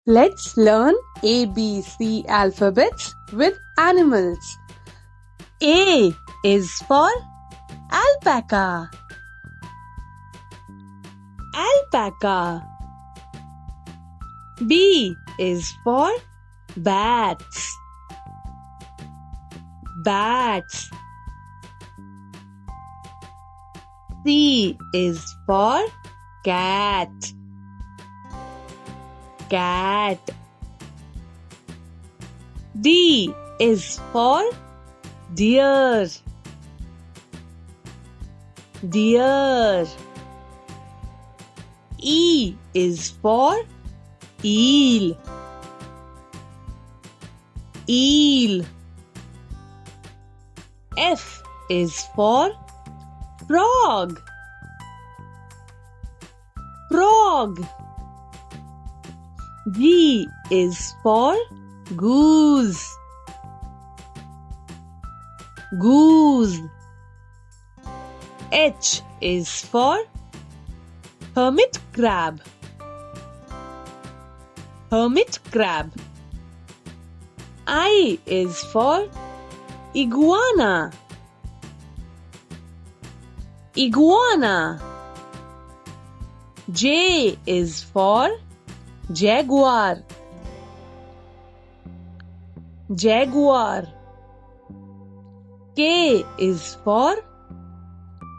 Let's learn ABC alphabets with animals. A is for alpaca. Alpaca. B is for bats. Bats. C is for cat. Cat. D is for deer. Deer. E is for eel. Eel. F is for frog. Frog. G is for goose. Goose. H is for hermit crab. Hermit crab. I is for iguana. Iguana. J is for jaguar. Jaguar. K is for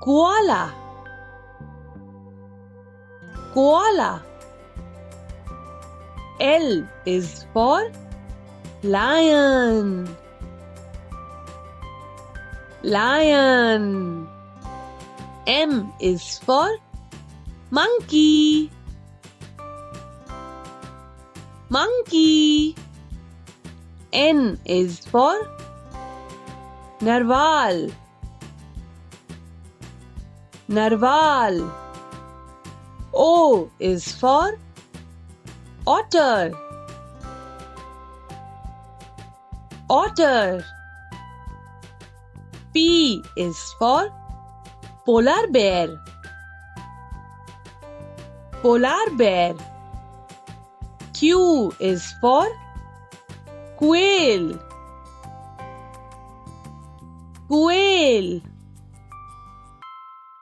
koala. Koala. L is for lion. Lion. M is for monkey. Monkey. N is for narwhal. Narwhal. O is for otter. Otter. P is for polar bear. Polar bear. Q is for quail. Quail.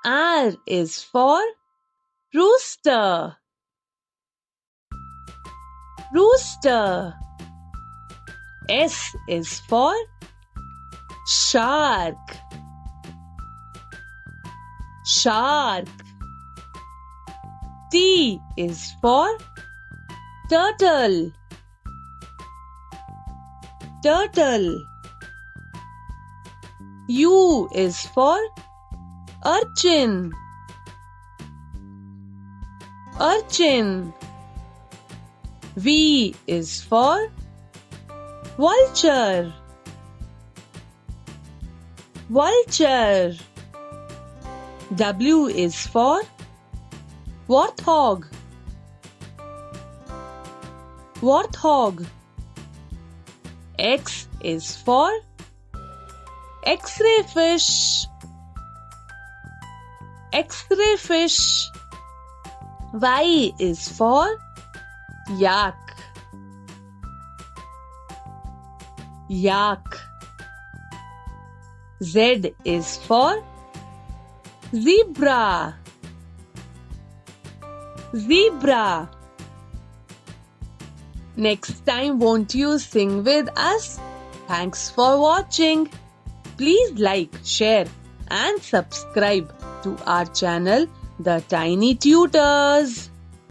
R is for rooster. Rooster. S is for shark. Shark. T is for turtle. Turtle. U is for urchin. Urchin. V is for vulture. Vulture. W is for warthog. Warthog. X is for X-ray fish. X-ray fish. Y is for yak. Yak. Z is for zebra. Zebra. Next time, won't you sing with us? Thanks for watching. Please like, share and subscribe to our channel, The Tiny Tutors.